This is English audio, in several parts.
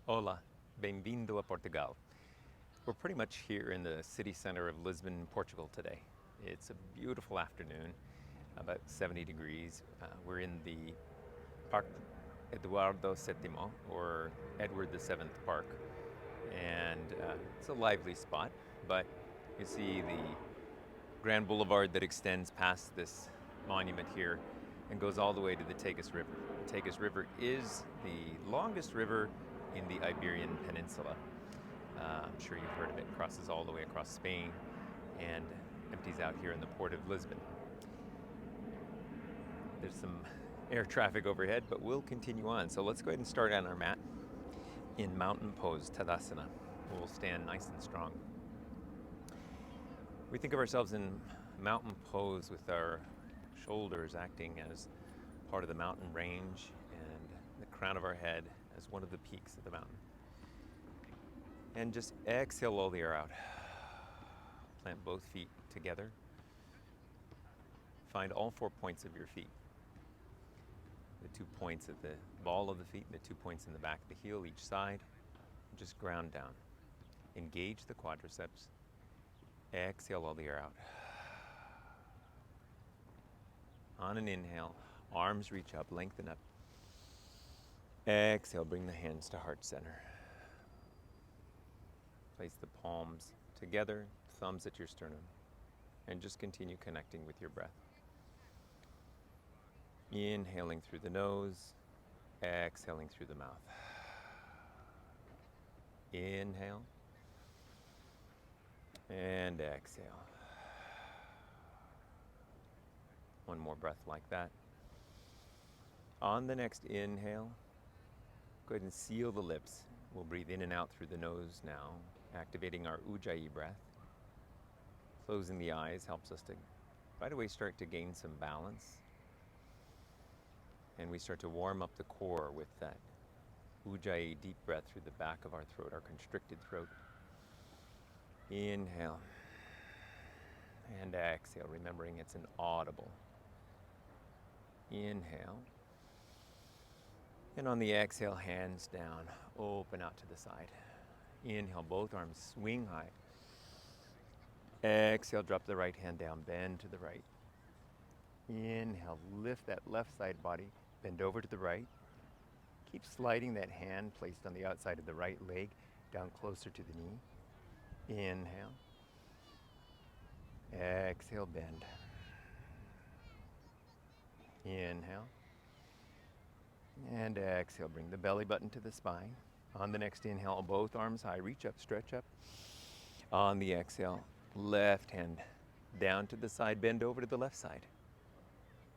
Hola, bem-vindo a Portugal. We're pretty much here in the city center of Lisbon, Portugal today. It's a beautiful afternoon, about 70 degrees. We're in the Parque Eduardo VII, or Edward VII Park, and it's a lively spot, but you see the Grand Boulevard that extends past this monument here and goes all the way to the Tagus River. The Tagus River is the longest river in the Iberian Peninsula. I'm sure you've heard of it. It crosses all the way across Spain and empties out here in the port of Lisbon. There's some air traffic overhead, but we'll continue on. So let's go ahead and start on our mat in mountain pose, Tadasana. We'll stand nice and strong. We think of ourselves in mountain pose with our shoulders acting as part of the mountain range and the crown of our head as one of the peaks of the mountain. And just exhale all the air out. Plant both feet together. Find all 4 points of your feet. The 2 points at the ball of the feet and the 2 points in the back of the heel each side. Just ground down. Engage the quadriceps. Exhale all the air out. On an inhale, arms reach up, lengthen up. Exhale, bring the hands to heart center. Place the palms together, thumbs at your sternum, and just continue connecting with your breath. Inhaling through the nose, exhaling through the mouth. Inhale and exhale. One more breath like that. On the next inhale, go ahead and seal the lips. We'll breathe in and out through the nose now, activating our Ujjayi breath. Closing the eyes helps us to right away start to gain some balance. And we start to warm up the core with that Ujjayi deep breath through the back of our throat, our constricted throat. Inhale and exhale, remembering it's an audible. Inhale. And on the exhale, hands down, open out to the side. Inhale, both arms swing high. Exhale, drop the right hand down, bend to the right. Inhale, lift that left side body, bend over to the right. Keep sliding that hand placed on the outside of the right leg down closer to the knee. Inhale. Exhale, bend. Inhale. And exhale, bring the belly button to the spine. On the next inhale, both arms high, reach up, stretch up. On the exhale, left hand down to the side, bend over to the left side.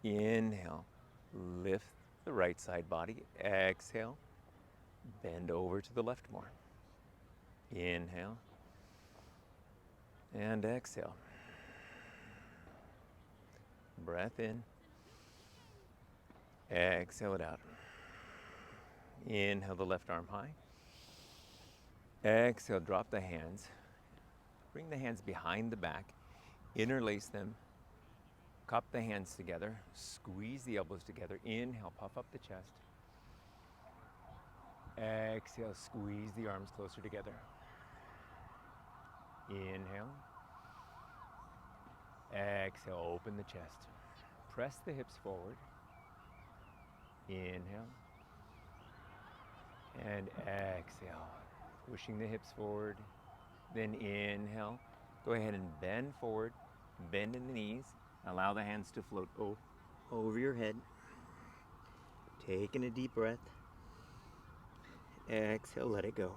Inhale, lift the right side body. Exhale, bend over to the left more. Inhale and exhale. Breath in. Exhale it out. Inhale the left arm high. Exhale, drop the hands. Bring the hands behind the back. Interlace them. Cup the hands together. Squeeze the elbows together. Inhale, puff up the chest. Exhale, squeeze the arms closer together. Inhale. Exhale, open the chest. Press the hips forward. Inhale. And exhale, pushing the hips forward. Then inhale. Go ahead and bend forward. Bend in the knees. Allow the hands to float over your head. Taking a deep breath. Exhale, let it go.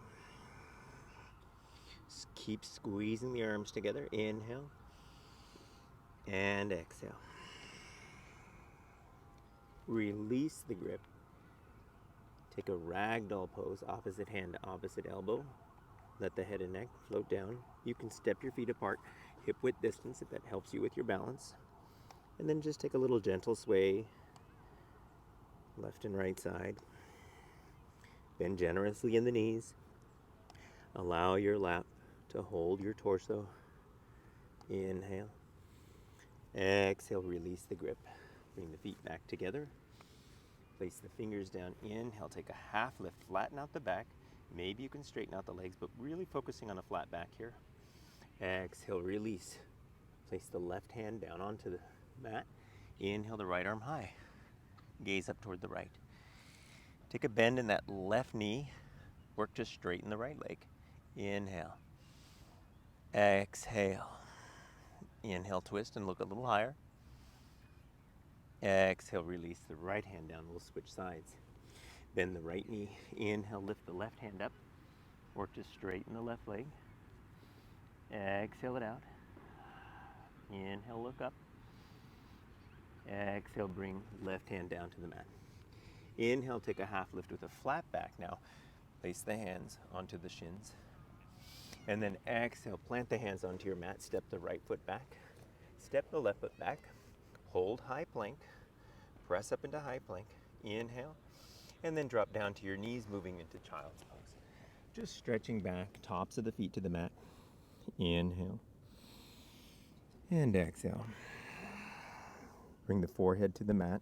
Keep squeezing the arms together. Inhale. And exhale. Release the grip. Take a ragdoll pose, opposite hand to opposite elbow. Let the head and neck float down. You can step your feet apart, hip width distance if that helps you with your balance. And then just take a little gentle sway, left and right side. Bend generously in the knees. Allow your lap to hold your torso. Inhale. Exhale, release the grip. Bring the feet back together. Place the fingers down. Inhale, take a half lift, flatten out the back. Maybe you can straighten out the legs, but really focusing on a flat back here. Exhale, release. Place the left hand down onto the mat. Inhale the right arm high. Gaze up toward the right. Take a bend in that left knee. Work to straighten the right leg. Inhale. Exhale. Inhale, twist and look a little higher. Exhale, release the right hand down. We'll switch sides. Bend the right knee. Inhale, lift the left hand up. Work to straighten the left leg. Exhale it out. Inhale, look up. Exhale, bring left hand down to the mat. Inhale, take a half lift with a flat back now. Place the hands onto the shins. And then exhale, plant the hands onto your mat. Step the right foot back. Step the left foot back. Hold high plank. Press up into high plank. Inhale. And then drop down to your knees, moving into child's pose. Just stretching back, tops of the feet to the mat. Inhale. And exhale. Bring the forehead to the mat.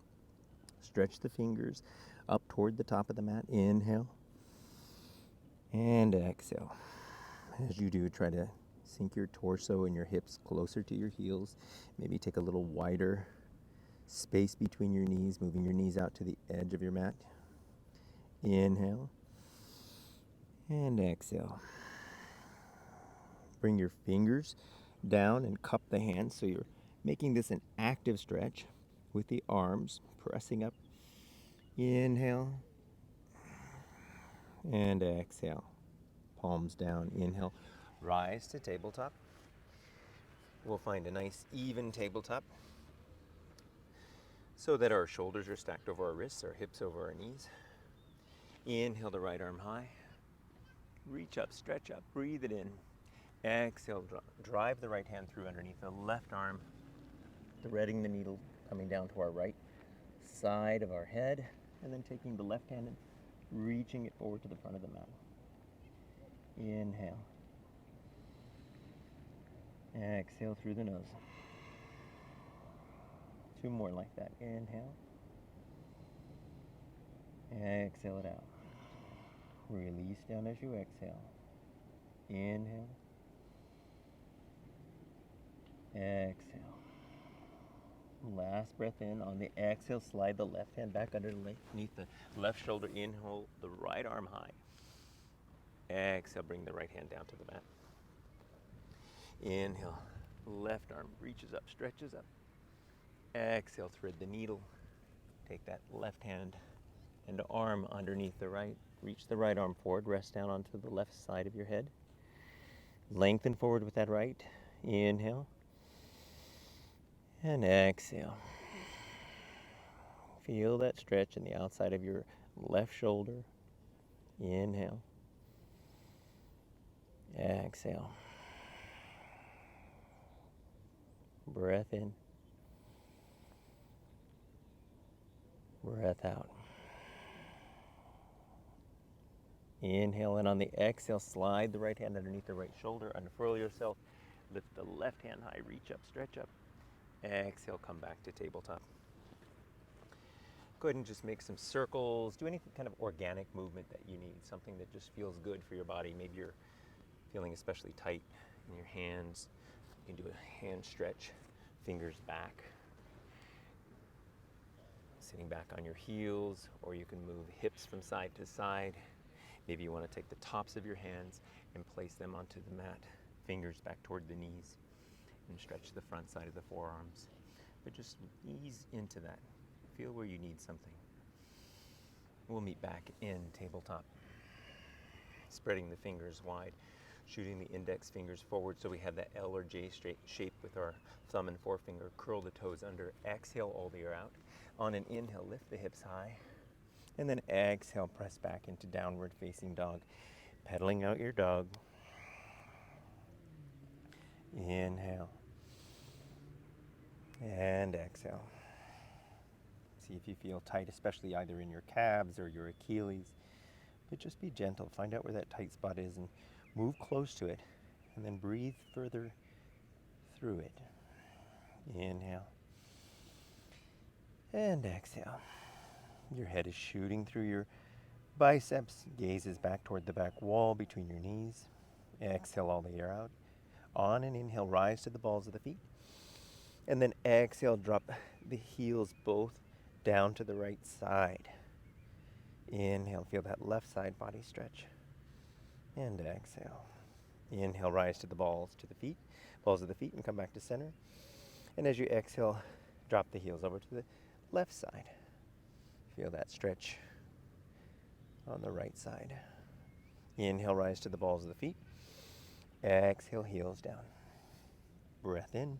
Stretch the fingers up toward the top of the mat. Inhale. And exhale. As you do, try to sink your torso and your hips closer to your heels. Maybe take a little wider space between your knees, moving your knees out to the edge of your mat. Inhale. And exhale. Bring your fingers down and cup the hands so you're making this an active stretch with the arms pressing up. Inhale. And exhale. Palms down. Inhale. Rise to tabletop. We'll find a nice even tabletop so that our shoulders are stacked over our wrists, our hips over our knees. Inhale the right arm high. Reach up, stretch up, breathe it in. Exhale, drive the right hand through underneath the left arm, threading the needle coming down to our right side of our head, and then taking the left hand and reaching it forward to the front of the mat. Inhale. Exhale through the nose. 2 more like that. Inhale. Exhale it out. Release down as you exhale. Inhale. Exhale. Last breath in. On the exhale, slide the left hand back underneath the left shoulder. Inhale the right arm high. Exhale, bring the right hand down to the mat. Inhale, left arm reaches up, stretches up. Exhale, thread the needle. Take that left hand and arm underneath the right. Reach the right arm forward, rest down onto the left side of your head. Lengthen forward with that right. Inhale. And exhale. Feel that stretch in the outside of your left shoulder. Inhale. Exhale. Breath in. Breath out. Inhale, and on the exhale, slide the right hand underneath the right shoulder, unfurl yourself, lift the left hand high, reach up, stretch up. Exhale, come back to tabletop. Go ahead and just make some circles. Do any kind of organic movement that you need, something that just feels good for your body. Maybe you're feeling especially tight in your hands. You can do a hand stretch, fingers back, sitting back on your heels, or you can move hips from side to side. Maybe you want to take the tops of your hands and place them onto the mat, fingers back toward the knees, and stretch the front side of the forearms. But just ease into that. Feel where you need something. We'll meet back in tabletop. Spreading the fingers wide, shooting the index fingers forward so we have that L or J shape with our thumb and forefinger. Curl the toes under. Exhale all the air out. On an inhale, lift the hips high. And then exhale, press back into downward facing dog. Pedaling out your dog. Inhale. And exhale. See if you feel tight, especially either in your calves or your Achilles. But just be gentle. Find out where that tight spot is and move close to it. And then breathe further through it. Inhale. And exhale. Your head is shooting through your Biceps gazes back toward the back wall between your knees. Exhale all the air out. On an inhale, rise to the balls of the feet. And then exhale, drop the heels both down to the right side. Inhale, feel that left side body stretch. And exhale. Inhale, rise to the balls of the feet, and come back to center. And as you exhale, drop the heels over to the left side. Feel that stretch on the right side. Inhale, rise to the balls of the feet. Exhale, heels down. Breath in.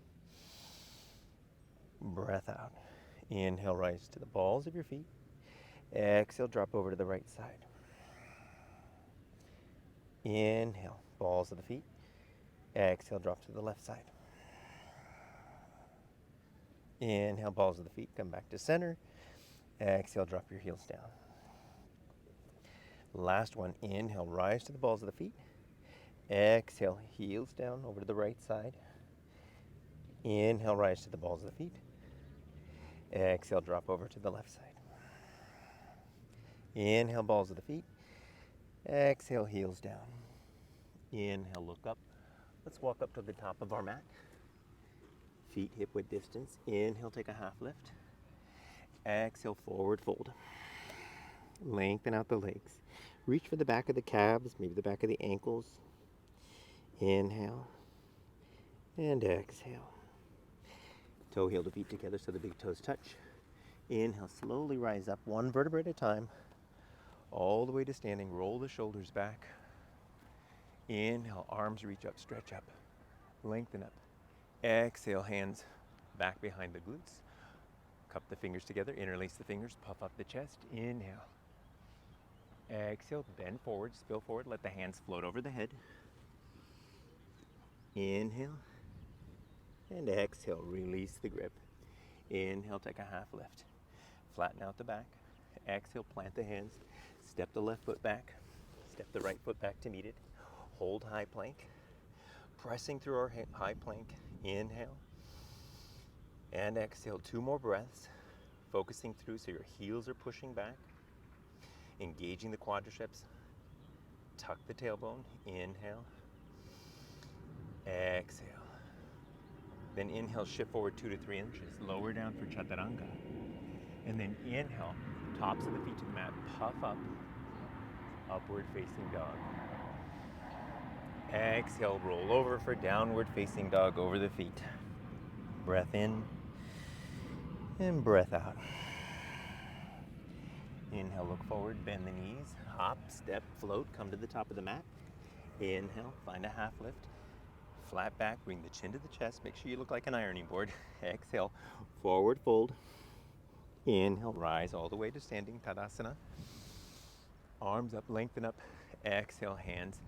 Breath out. Inhale, rise to the balls of your feet. Exhale, drop over to the right side. Inhale, balls of the feet. Exhale, drop to the left side. Inhale, balls of the feet, come back to center. Exhale, drop your heels down. Last one, inhale, rise to the balls of the feet. Exhale, heels down over to the right side. Inhale, rise to the balls of the feet. Exhale, drop over to the left side. Inhale, balls of the feet. Exhale, heels down. Inhale, look up. Let's walk up to the top of our mat. Feet hip width distance. Inhale, take a half lift. Exhale, forward fold. Lengthen out the legs. Reach for the back of the calves, maybe the back of the ankles. Inhale and exhale. Toe heel to feet together so the big toes touch. Inhale, slowly rise up one vertebra at a time, all the way to standing. Roll the shoulders back. Inhale, arms reach up, stretch up, lengthen up. Exhale, hands back behind the glutes. Cup the fingers together, interlace the fingers, puff up the chest. Inhale. Exhale, bend forward, spill forward, let the hands float over the head. Inhale. And exhale, release the grip. Inhale, take a half lift. Flatten out the back. Exhale, plant the hands. Step the left foot back. Step the right foot back to meet it. Hold high plank. Pressing through our high plank. Inhale. And exhale, 2 more breaths. Focusing through so your heels are pushing back. Engaging the quadriceps. Tuck the tailbone. Inhale. Exhale. Then inhale, shift forward 2 to 3 inches. Lower down for chaturanga. And then inhale, tops of the feet to the mat. Puff up. Upward facing dog. Exhale, roll over for downward facing dog over the feet. Breath in and breath out. Inhale, look forward, bend the knees, hop, step, float, come to the top of the mat. Inhale, find a half lift. Flat back, bring the chin to the chest. Make sure you look like an ironing board. Exhale, forward fold. Inhale, rise all the way to standing Tadasana. Arms up, lengthen up. Exhale, hands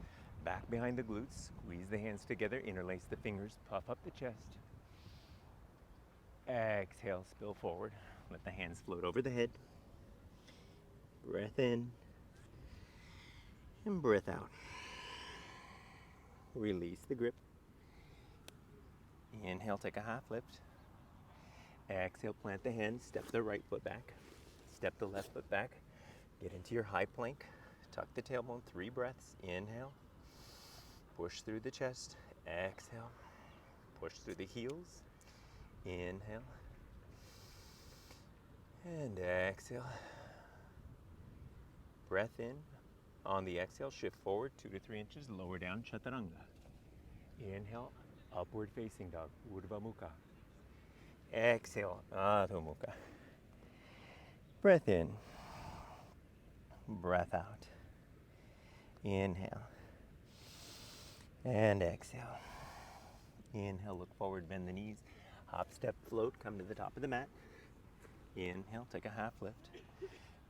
back behind the glutes. Squeeze the hands together, interlace the fingers, puff up the chest. Exhale, spill forward. Let the hands float over the head. Breath in and breath out. Release the grip. Inhale, take a half lift. Exhale, plant the hands, step the right foot back. Step the left foot back. Get into your high plank. Tuck the tailbone, 3 breaths. Inhale. Push through the chest. Exhale. Push through the heels. Inhale. And exhale. Breath in. On the exhale, shift forward 2 to 3 inches. Lower down, chaturanga. Inhale, upward facing dog, Urdhva Mukha. Exhale, Adho Mukha. Breath in. Breath out. Inhale. And exhale. Inhale, look forward, bend the knees. Hop, step, float, come to the top of the mat. Inhale, take a half lift.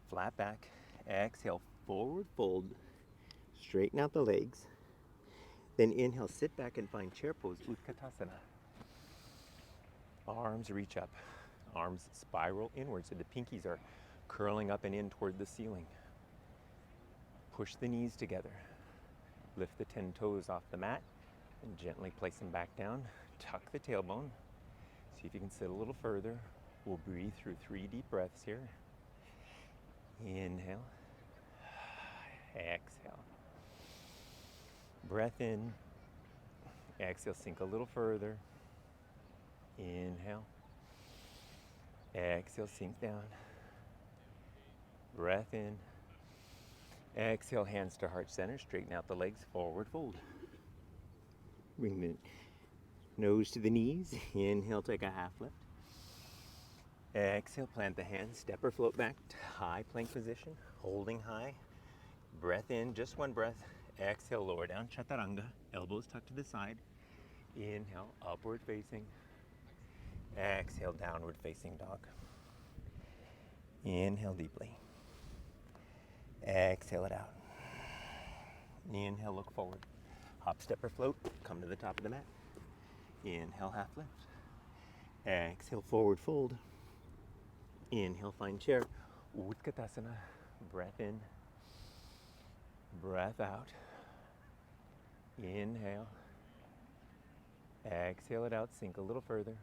Flat back. Exhale, forward fold. Straighten out the legs. Then inhale, sit back and find chair pose, Utkatasana. Arms reach up. Arms spiral inward so the pinkies are curling up and in toward the ceiling. Push the knees together. Lift the 10 toes off the mat and gently place them back down. Tuck the tailbone. See if you can sit a little further. We'll breathe through 3 deep breaths here. Inhale. Exhale. Breath in. Exhale, sink a little further. Inhale. Exhale, sink down. Breath in. Exhale, hands to heart center. Straighten out the legs, forward fold. Bring the nose to the knees. Inhale, take a half lift. Exhale, plant the hands, step or float back to high plank position, holding high. Breath in, just one breath. Exhale, lower down, chaturanga, elbows tucked to the side. Inhale, upward facing. Exhale, downward facing dog. Inhale deeply. Exhale it out. Inhale, look forward. Hop, step, or float. Come to the top of the mat. Inhale, half lift. Exhale, forward fold. Inhale, find chair. Utkatasana. Breath in. Breath out. Inhale. Exhale it out. Sink a little further.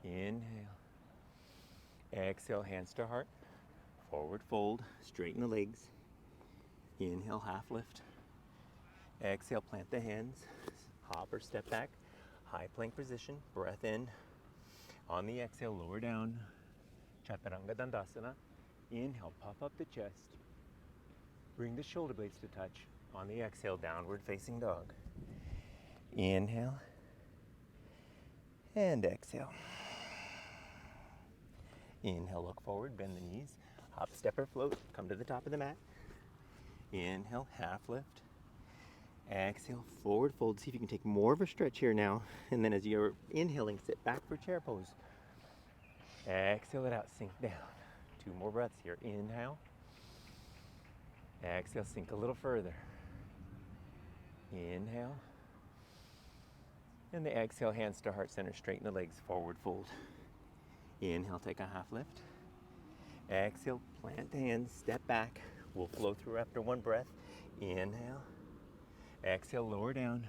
Inhale. Exhale, hands to heart. Forward fold. Straighten the legs. Inhale, half lift. Exhale, plant the hands. Hop or step back. High plank position. Breath in. On the exhale, lower down. Chaturanga Dandasana. Inhale, puff up the chest. Bring the shoulder blades to touch. On the exhale, downward facing dog. Inhale. And exhale. Inhale, look forward, bend the knees. Hop, step, or float. Come to the top of the mat. Inhale, half lift. Exhale, forward fold. See if you can take more of a stretch here now. And then as you're inhaling, sit back for chair pose. Exhale it out, sink down. 2 more breaths here. Inhale. Exhale, sink a little further. Inhale. And the exhale, hands to heart center, straighten the legs, forward fold. Inhale, take a half lift. Exhale, plant the hands, step back. We'll flow through after 1 breath. Inhale. Exhale, lower down.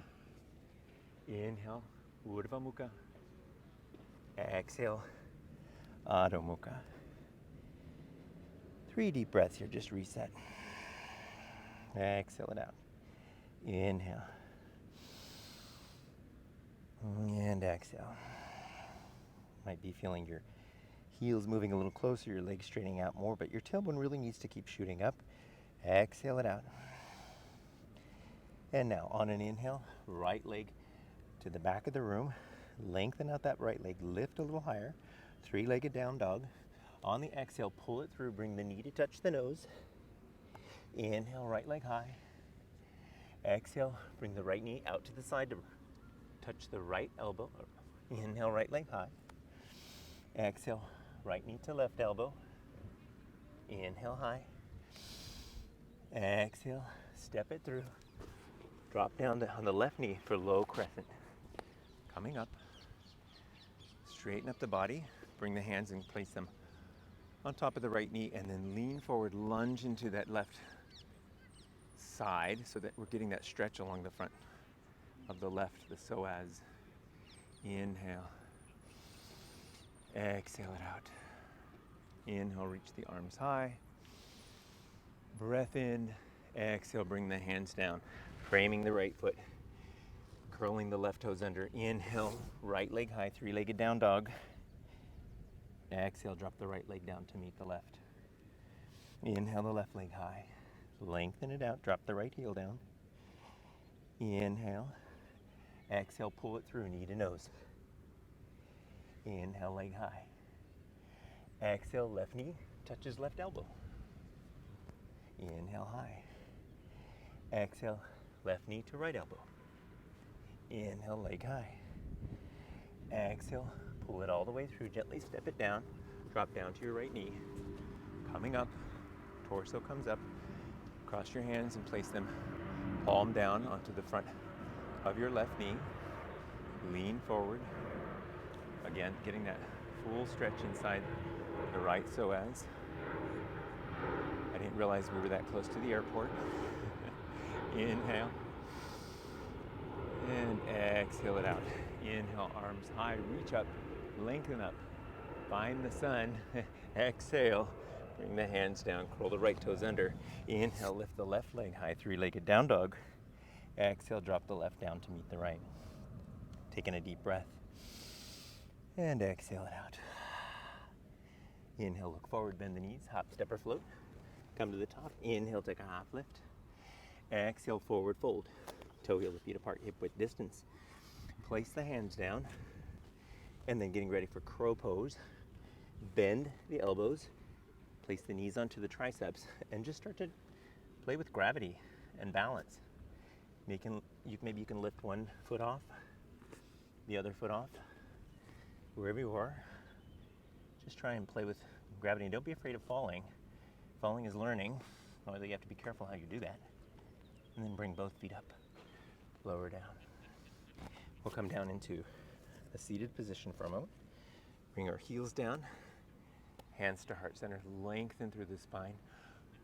Inhale, Urdhva Mukha. Exhale, Adho Mukha. 3 deep breaths here, just reset. Exhale it out. Inhale. And exhale. Might be feeling your heels moving a little closer, your legs straightening out more, but your tailbone really needs to keep shooting up. Exhale it out. And now, on an inhale, right leg to the back of the room. Lengthen out that right leg, lift a little higher. 3-legged down dog. On the exhale, pull it through, bring the knee to touch the nose. Inhale, right leg high. Exhale, bring the right knee out to the side to touch the right elbow. Inhale, right leg high. Exhale, right knee to left elbow. Inhale, high. Exhale, step it through. Drop down on the left knee for low crescent. Coming up. Straighten up the body. Bring the hands and place them on top of the right knee, and then lean forward, lunge into that left side so that we're getting that stretch along the front of the left, the psoas. Inhale. Exhale it out. Inhale, reach the arms high. Breath in. Exhale, bring the hands down. Framing the right foot. Curling the left toes under. Inhale, right leg high, 3-legged down dog. Exhale, drop the right leg down to meet the left. Inhale, the left leg high. Lengthen it out, drop the right heel down. Inhale. Exhale, pull it through, knee to nose. Inhale, leg high. Exhale, left knee touches left elbow. Inhale, high. Exhale, left knee to right elbow. Inhale, leg high. Exhale, pull it all the way through, gently step it down. Drop down to your right knee. Coming up, torso comes up. Cross your hands and place them palm down onto the front of your left knee. Lean forward. Again, getting that full stretch inside the right psoas. I didn't realize we were that close to the airport. Inhale. And exhale it out. Inhale, arms high, reach up, lengthen up. Find the sun. Exhale, Bring the hands down, curl the right toes under. Inhale, lift the left leg high, three-legged down dog. Exhale, drop the left down to meet the right. Taking a deep breath. And exhale it out. Inhale, look forward, bend the knees, hop, step, or float. Come to the top. Inhale, take a half lift. Exhale, forward fold. Toe heel the feet apart, hip width distance. Place the hands down. And then getting ready for crow pose. Bend the elbows. Place the knees onto the triceps. And just start to play with gravity and balance. Maybe you can lift one foot off, the other foot off. Wherever you are, just try and play with gravity. And don't be afraid of falling. Falling is learning, although you have to be careful how you do that. And then bring both feet up, lower down. We'll come down into a seated position for a moment. Bring our heels down, hands to heart center, lengthen through the spine.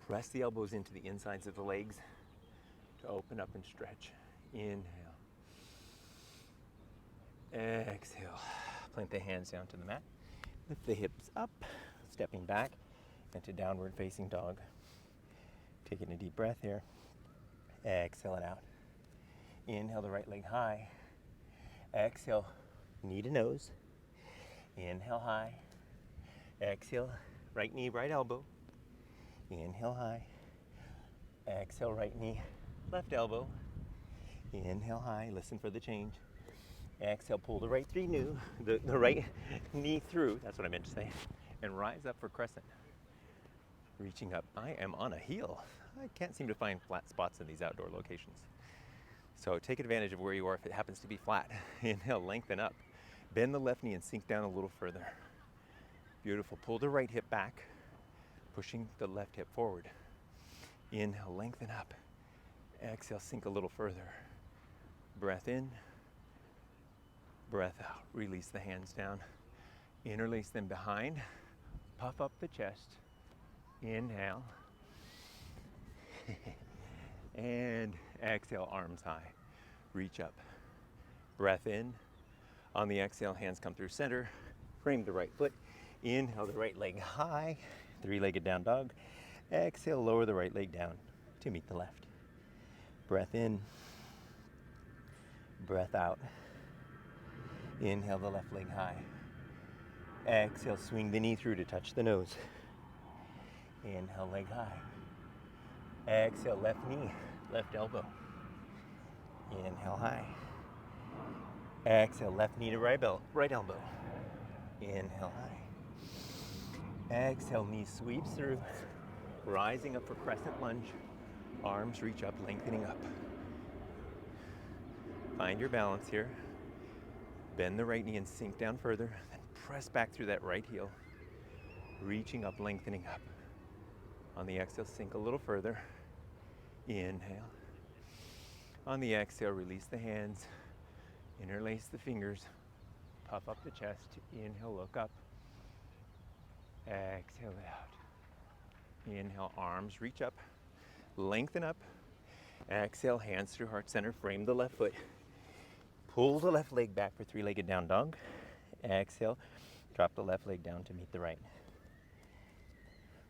Press the elbows into the insides of the legs to open up and stretch. Inhale. Exhale. Plant the hands down to the mat. Lift the hips up, stepping back into downward facing dog. Taking a deep breath here. Exhale it out. Inhale the right leg high. Exhale, knee to nose. Inhale high. Exhale, right knee, right elbow. Inhale high. Exhale, right knee, left elbow. Inhale high, listen for the change. Exhale, pull the right right knee through, that's what I meant to say, and rise up for crescent. Reaching up, I am on a heel. I can't seem to find flat spots in these outdoor locations. So take advantage of where you are if it happens to be flat. Inhale, lengthen up. Bend the left knee and sink down a little further. Beautiful, pull the right hip back, pushing the left hip forward. Inhale, lengthen up. Exhale, sink a little further. Breath in. Breath out. Release the hands down. Interlace them behind. Puff up the chest. Inhale. And exhale, arms high. Reach up. Breath in. On the exhale, hands come through center. Frame the right foot. Inhale the right leg high. Three-legged down dog. Exhale, lower the right leg down to meet the left. Breath in. Breath out. Inhale the left leg high. Exhale, swing the knee through to touch the nose. Inhale, leg high. Exhale, left knee, left elbow. Inhale, high. Exhale, left knee to right elbow. Inhale, high. Exhale, knee sweeps through. Rising up for crescent lunge. Arms reach up, lengthening up. Find your balance here. Bend the right knee and sink down further. Then press back through that right heel. Reaching up, lengthening up. On the exhale, sink a little further. Inhale. On the exhale, release the hands. Interlace the fingers. Puff up the chest. Inhale, look up. Exhale it out. Inhale, arms reach up. Lengthen up. Exhale, hands through heart center. Frame the left foot. Pull the left leg back for three-legged down dog. Exhale, drop the left leg down to meet the right.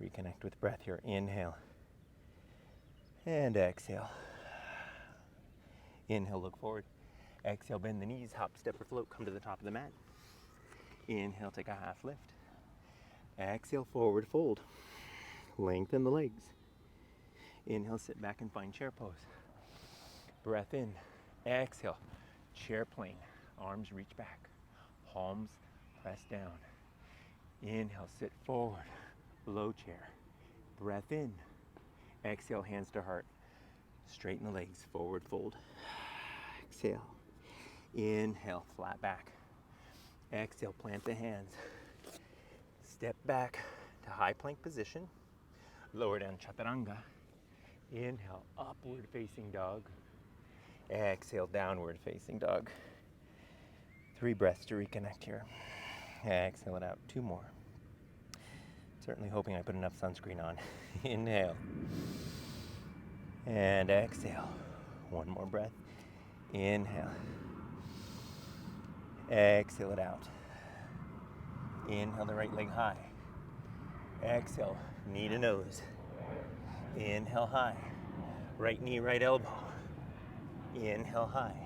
Reconnect with breath here. Inhale. And exhale. Inhale, look forward. Exhale, bend the knees, hop, step, or float. Come to the top of the mat. Inhale, take a half lift. Exhale, forward fold. Lengthen the legs. Inhale, sit back and find chair pose. Breath in. Exhale, chair plane. Arms reach back. Palms press down. Inhale, sit forward. Low chair. Breath in. Exhale, hands to heart. Straighten the legs, forward fold. Exhale. Inhale, flat back. Exhale, plant the hands. Step back to high plank position. Lower down chaturanga. Inhale, upward facing dog. Exhale, downward facing dog. 3 breaths to reconnect here. Exhale it out. 2 more. Certainly hoping I put enough sunscreen on. Inhale. And exhale. 1 more breath. Inhale. Exhale it out. Inhale the right leg high. Exhale, knee to nose. Inhale high. Right knee, right elbow. Inhale high.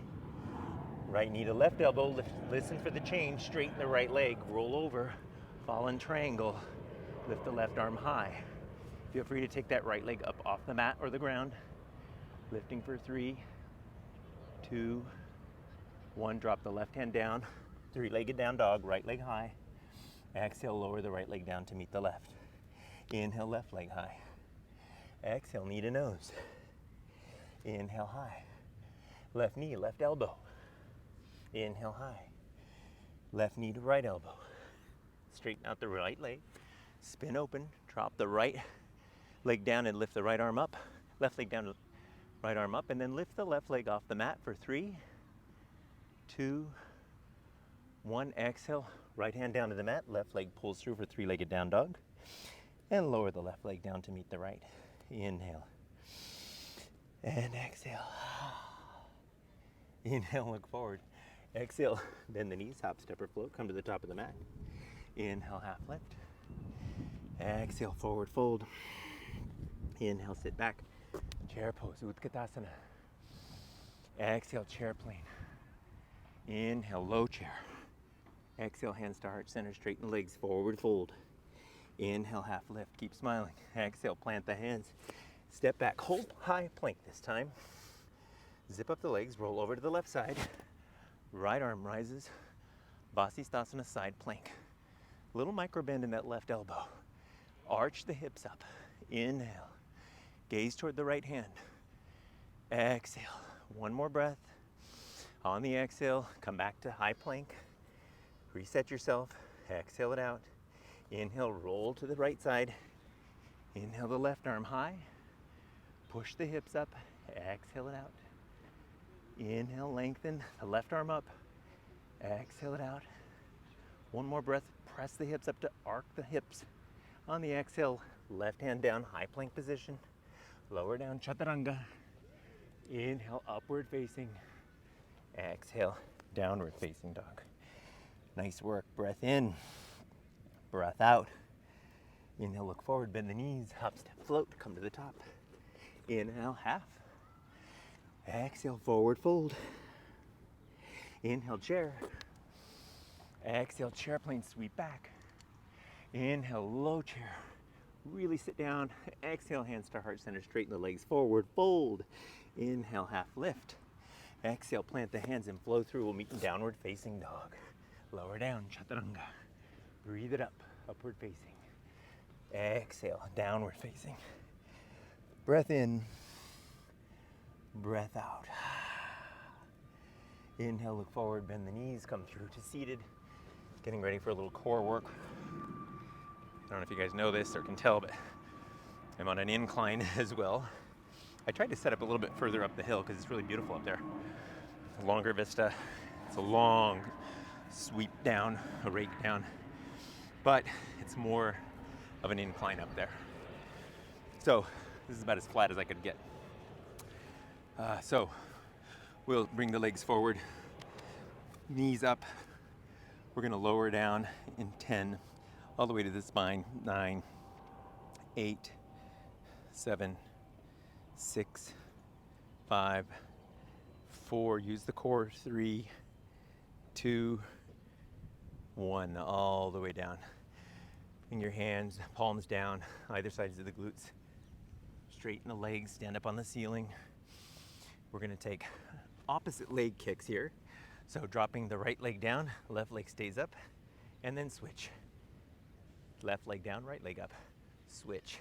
Right knee to left elbow. Listen for the change. Straighten the right leg. Roll over. Fallen triangle. Lift the left arm high. Feel free to take that right leg up off the mat or the ground. Lifting for 3, 2, 1. Drop the left hand down. 3-legged down dog. Right leg high. Exhale, lower the right leg down to meet the left. Inhale, left leg high. Exhale, knee to nose. Inhale high. Left knee, left elbow. Inhale high. Left knee to right elbow. Straighten out the right leg. Spin open. Drop the right leg down and lift the right arm up. Left leg down, right arm up, and then lift the left leg off the mat for 3, 2, 1. Exhale. Right hand down to the mat. Left leg pulls through for 3-legged down dog. And lower the left leg down to meet the right. Inhale. And exhale. Inhale, look forward. Exhale, bend the knees, hop, step, or float. Come to the top of the mat. Inhale, half lift. Exhale, forward fold. Inhale, sit back. Chair pose, Utkatasana. Exhale, chair plane. Inhale, low chair. Exhale, hands to heart center, straighten the legs, forward fold. Inhale, half lift, keep smiling. Exhale, plant the hands. Step back, hold high plank this time. Zip up the legs, roll over to the left side. Right arm rises. Vasisthasana, side plank. Little micro bend in that left elbow. Arch the hips up. Inhale. Gaze toward the right hand. Exhale. One more breath. On the exhale, come back to high plank. Reset yourself. Exhale it out. Inhale, roll to the right side. Inhale the left arm high. Push the hips up. Exhale it out. Inhale, lengthen the left arm up. Exhale it out. One more breath. Press the hips up to arc the hips. On the exhale, left hand down, high plank position. Lower down, chaturanga. Inhale, upward facing. Exhale, downward facing dog. Nice work. Breath in. Breath out. Inhale, look forward, bend the knees, hop, step, float, come to the top. Inhale, half. Exhale, forward fold. Inhale, chair. Exhale, chair plane, sweep back. Inhale, low chair. Really sit down. Exhale, hands to heart center, straighten the legs forward, fold. Inhale, half lift. Exhale, plant the hands and flow through. We'll meet in downward facing dog. Lower down, chaturanga. Breathe it up, upward facing. Exhale, downward facing. Breath in, breath out. Inhale, look forward, bend the knees, come through to seated. Getting ready for a little core work. I don't know if you guys know this or can tell, but I'm on an incline as well. I tried to set up a little bit further up the hill because it's really beautiful up there. A longer vista. It's a long sweep down, a rake down, but it's more of an incline up there. So this is about as flat as I could get. So we'll bring the legs forward, knees up. We're gonna lower down in 10, all the way to the spine. 9, 8, 7, 6, 5, 4, use the core. 3, 2, 1, all the way down. Bring your hands, palms down, either sides of the glutes. Straighten the legs, stand up on the ceiling. We're gonna take opposite leg kicks here. So dropping the right leg down, left leg stays up, and then switch. Left leg down, right leg up. Switch,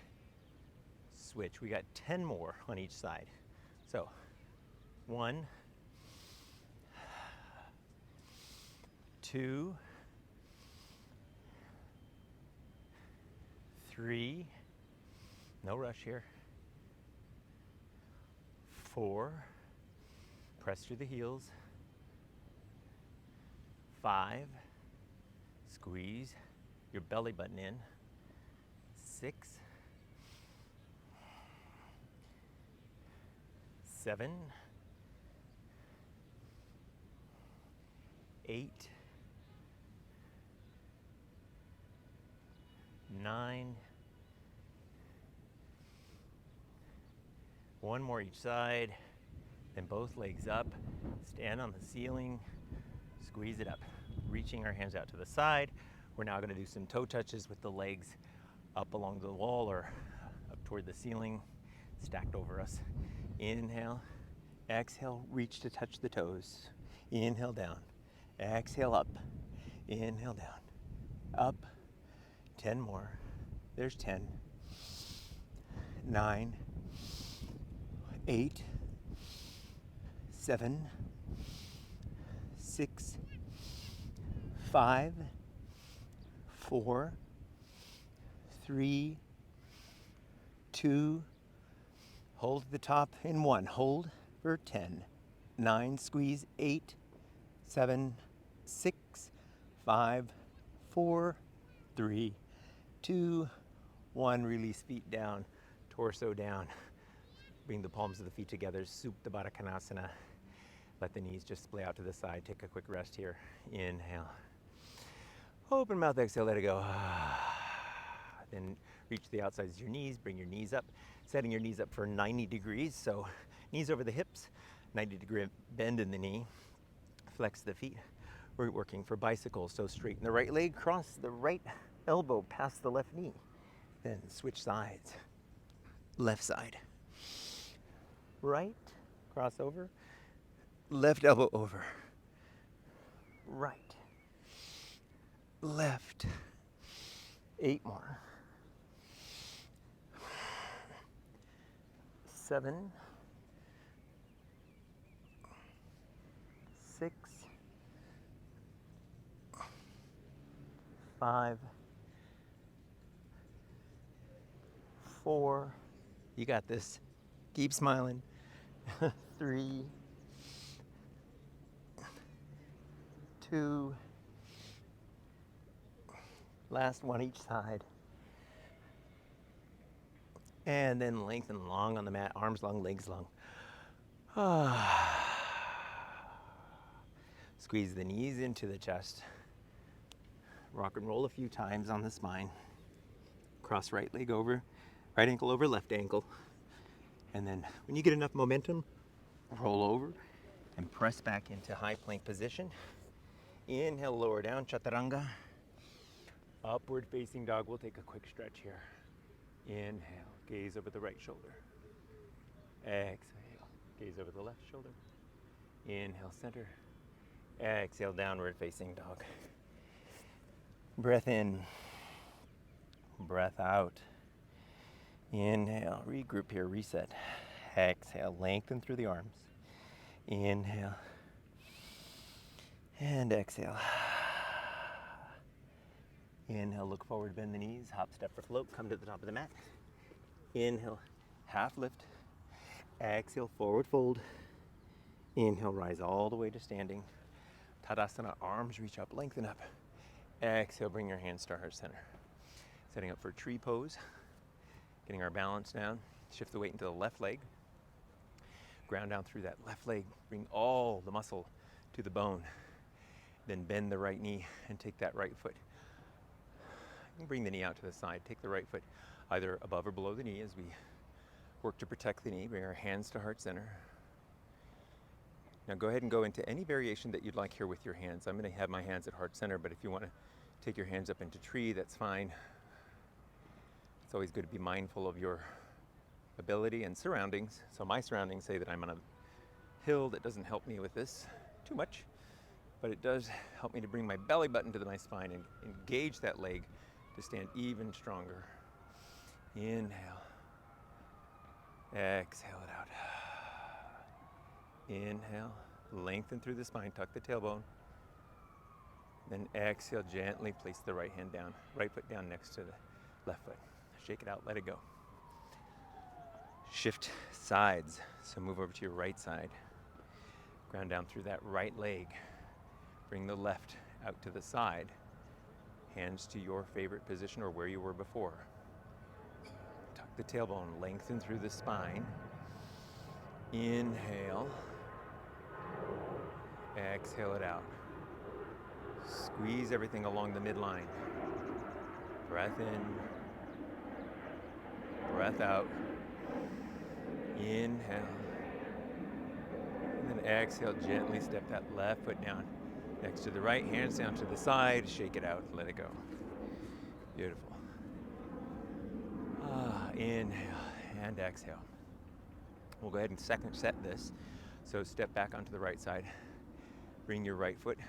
switch. We got 10 more on each side. So 1, 2, 3, no rush here. 4, press through the heels. 5, squeeze your belly button in. 6, 7, 8, 9, One more each side. Then both legs up. Stand on the ceiling. Squeeze it up. Reaching our hands out to the side. We're now going to do some toe touches with the legs up along the wall or up toward the ceiling, stacked over us. Inhale. Exhale, reach to touch the toes. Inhale down. Exhale up. Inhale down. Up. 10 more. There's 10. 9. 8. 7. 6. 5. 4. 3. 2. Hold at the top in 1. Hold for 10. 9. Squeeze. 8. 7. 6. 5. 4. 3. 2. 1. Release feet down. Torso down. Bring the palms of the feet together. Supta Baddha Konasana. Let the knees just splay out to the side. Take a quick rest here. Inhale. Open mouth, exhale, let it go. Then reach the outsides of your knees. Bring your knees up. Setting your knees up for 90 degrees. So knees over the hips. 90-degree bend in the knee. Flex the feet. We're working for bicycles. So straighten the right leg. Cross the right elbow past the left knee. Then switch sides. Left side. Right. Cross over. Left elbow over. Right. Left. 8 more. 7. 6. 5. 4. You got this. Keep smiling. 3. 2. Last one each side. And then lengthen long on the mat, arms long, legs long. Squeeze the knees into the chest. Rock and roll a few times on the spine. Cross right leg over, right ankle over left ankle. And then when you get enough momentum, roll over and press back into high plank position. Inhale, lower down, chaturanga. Upward facing dog. We'll take a quick stretch here. Inhale, gaze over the right shoulder. Exhale, gaze over the left shoulder. Inhale, center. Exhale, downward facing dog. Breath in, breath out. Inhale, regroup here, reset. Exhale, lengthen through the arms. Inhale, and exhale. Inhale, look forward, bend the knees, hop, step, or float, come to the top of the mat. Inhale, half lift. Exhale, forward fold. Inhale, rise all the way to standing. Tadasana, arms reach up, lengthen up. Exhale, bring your hands to heart center. Setting up for tree pose. Getting our balance down. Shift the weight into the left leg. Ground down through that left leg. Bring all the muscle to the bone. Then bend the right knee and take that right foot. Bring the knee out to the side. Take the right foot either above or below the knee as we work to protect the knee. Bring our hands to heart center. Now go ahead and go into any variation that you'd like here with your hands. I'm going to have my hands at heart center, but if you want to take your hands up into tree, that's fine. It's always good to be mindful of your ability and surroundings. So my surroundings say that I'm on a hill. That doesn't help me with this too much, but it does help me to bring my belly button to my spine and engage that leg to stand even stronger. Inhale. Exhale it out. Inhale. Lengthen through the spine. Tuck the tailbone. Then exhale. Gently place the right hand down. Right foot down next to the left foot. Shake it out. Let it go. Shift sides. So move over to your right side. Ground down through that right leg. Bring the left out to the side. Hands to your favorite position or where you were before. Tuck the tailbone, lengthen through the spine. Inhale. Exhale it out. Squeeze everything along the midline. Breath in. Breath out. Inhale. And then exhale, gently step that left foot down next to the right, hands down to the side, shake it out, let it go. Beautiful. Inhale and exhale. We'll go ahead and second set this. So step back onto the right side, bring your right foot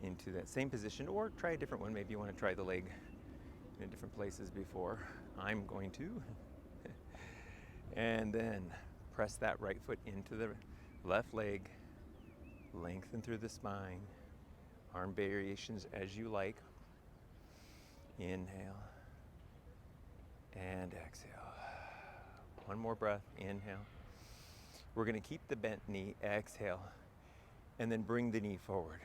into that same position, or try a different one. Maybe you want to try the leg in different places before. I'm going to. And then press that right foot into the left leg, lengthen through the spine, arm variations as you like. Inhale and exhale. One more breath, inhale. We're going to keep the bent knee, exhale, and then bring the knee forward.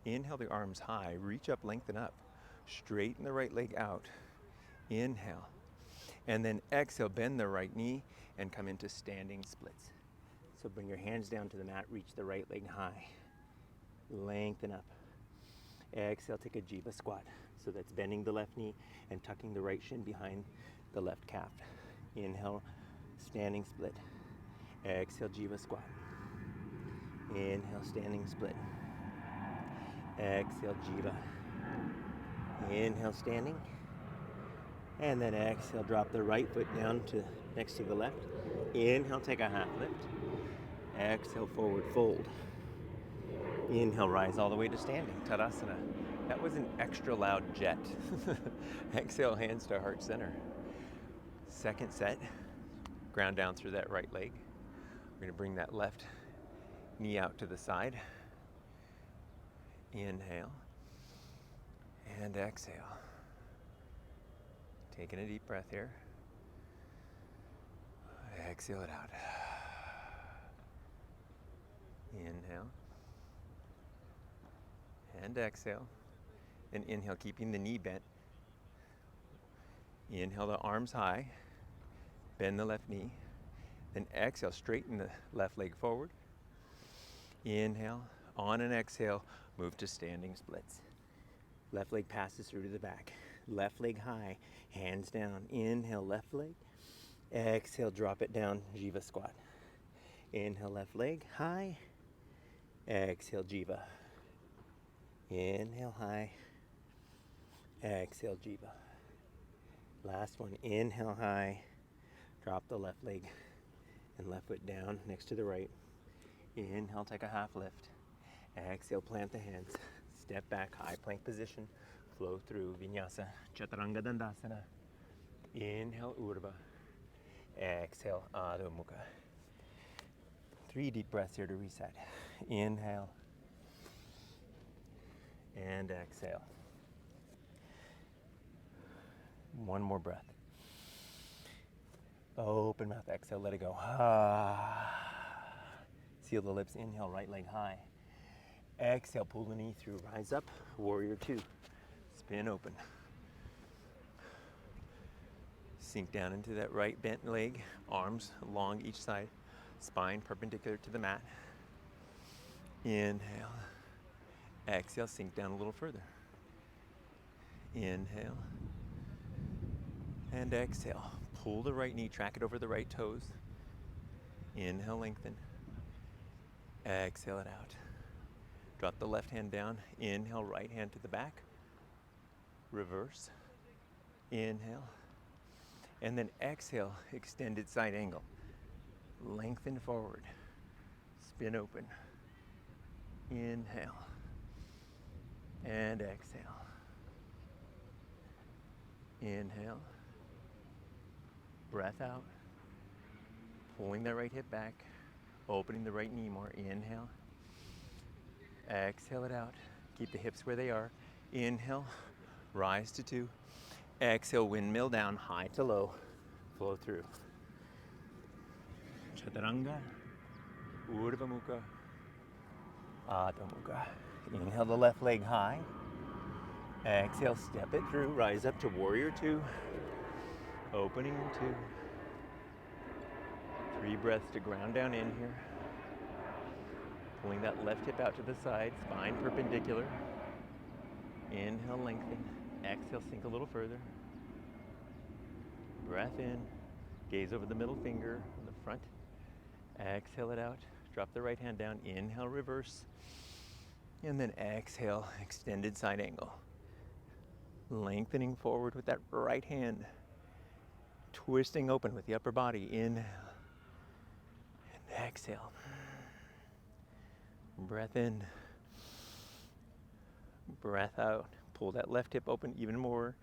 Inhale the arms high, reach up, lengthen up, straighten the right leg out. Inhale, and then exhale, bend the right knee and come into standing splits. So bring your hands down to the mat, reach the right leg high, lengthen up. Exhale, take a jiva squat. So that's bending the left knee and tucking the right shin behind the left calf. Inhale, standing split. Exhale, jiva squat. Inhale, standing split. Exhale, jiva. Inhale, standing. And then exhale, drop the right foot down to next to the left. Inhale, take a half lift. Exhale, forward fold. Inhale, rise all the way to standing, Tadasana. That was an extra loud jet. Exhale, hands to heart center. Second set, ground down through that right leg. We're gonna bring that left knee out to the side. Inhale and exhale. Taking a deep breath here. Exhale it out. Inhale and exhale. And inhale, keeping the knee bent. Inhale the arms high, bend the left knee. Then exhale, straighten the left leg forward. Inhale, on an exhale, move to standing splits. Left leg passes through to the back. Left leg high, hands down. Inhale, left leg. Exhale, drop it down, jiva squat. Inhale, left leg high. Exhale, jiva. Inhale, high. Exhale, jiva. Last one, inhale, high. Drop the left leg and left foot down next to the right. Inhale, take a half lift. Exhale, plant the hands. Step back, high plank position. Flow through Vinyasa, Chaturanga Dandasana. Inhale, Urdhva. Exhale, Adho Mukha. 3 deep breaths here to reset. Inhale and exhale. One more breath. Open mouth, exhale, let it go. Seal the lips, inhale, right leg high. Exhale, pull the knee through, rise up, warrior 2. Spin open. Sink down into that right bent leg, arms along each side, spine perpendicular to the mat. Inhale. Exhale, sink down a little further. Inhale. And exhale. Pull the right knee, track it over the right toes. Inhale, lengthen. Exhale it out. Drop the left hand down. Inhale, right hand to the back. Reverse. Inhale. And then exhale, extended side angle. Lengthen forward. Spin open. Inhale. And exhale. Inhale. Breath out. Pulling the right hip back. Opening the right knee more. Inhale. Exhale it out. Keep the hips where they are. Inhale. Rise to 2. Exhale, windmill down, high to low. Flow through. Chaturanga. Urdhva Mukha. Adho Mukha. Inhale the left leg high. Exhale, step it through. Rise up to warrior 2. Opening in 2. 3 breaths to ground down in here. Pulling that left hip out to the side, spine perpendicular. Inhale, lengthen. Exhale, sink a little further. Breath in. Gaze over the middle finger. Exhale it out. Drop the right hand down. Inhale, reverse. And then exhale, extended side angle. Lengthening forward with that right hand. Twisting open with the upper body. Inhale. And exhale. Breath in. Breath out. Pull that left hip open even more.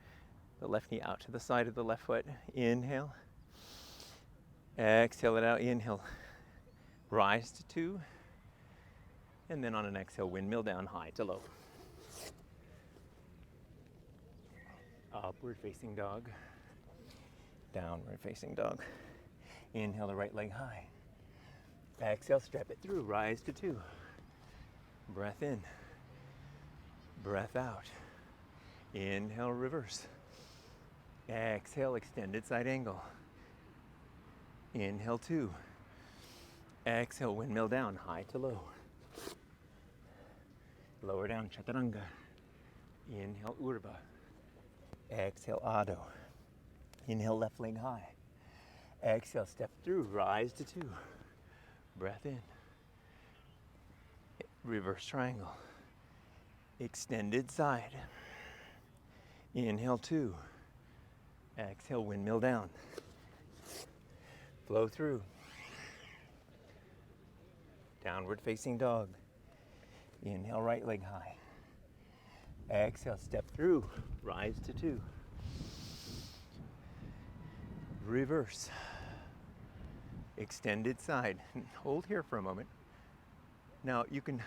The left knee out to the side of the left foot. Inhale. Exhale it out. Inhale. Rise to 2. And then on an exhale, windmill down, high to low. Upward facing dog. Downward facing dog. Inhale the right leg high. Exhale, step it through. Rise to 2. Breath in. Breath out. Inhale, reverse. Exhale, extended side angle. Inhale, 2. Exhale, windmill down, high to low. Lower down, chaturanga. Inhale, urva. Exhale, adho. Inhale, left leg high. Exhale, step through, rise to 2. Breath in. Reverse triangle. Extended side. Inhale, 2. Exhale, windmill down. Flow through. Downward facing dog. Inhale, right leg high. Exhale, step through, rise to 2. Reverse. Extended side. Hold here for a moment. Now you can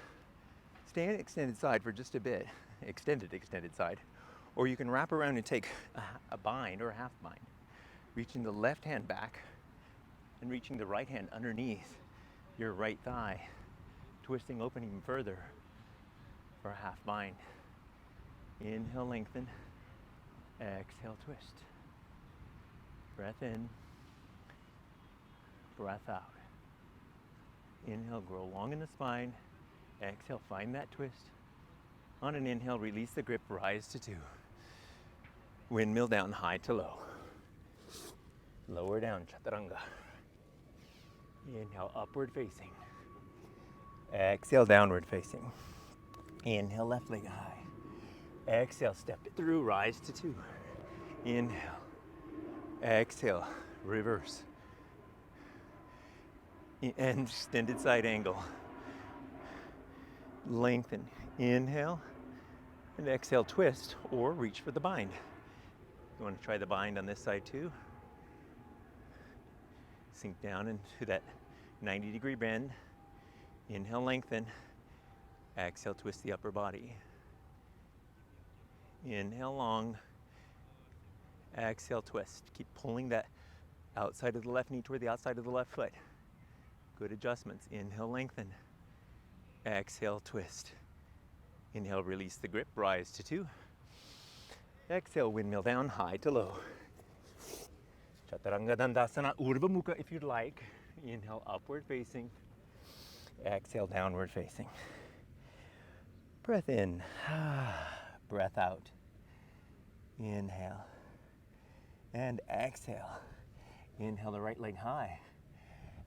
stay in extended side for just a bit, extended side, or you can wrap around and take a bind or a half bind, reaching the left hand back and reaching the right hand underneath your right thigh, twisting open even further for a half bind. Inhale, lengthen. Exhale, twist. Breath in. Breath out. Inhale, grow long in the spine. Exhale, find that twist. On an inhale, release the grip, rise to 2. Windmill down, high to low. Lower down, chaturanga. Inhale, upward facing. Exhale, downward facing. Inhale, left leg high. Exhale, step it through, rise to 2. Inhale. Exhale, reverse. And extended side angle. Lengthen. Inhale. And exhale, twist or reach for the bind. You want to try the bind on this side too. Sink down into that 90-degree bend. Inhale, lengthen. Exhale, twist the upper body. Inhale, long. Exhale, twist. Keep pulling that outside of the left knee toward the outside of the left foot. Good adjustments. Inhale, lengthen. Exhale, twist. Inhale, release the grip, rise to 2. Exhale, windmill down, high to low. Chaturanga Dandasana, Urdhva Mukha if you'd like. Inhale, upward facing. Exhale, downward facing. Breath in. Breath out. Inhale. And exhale. Inhale the right leg high.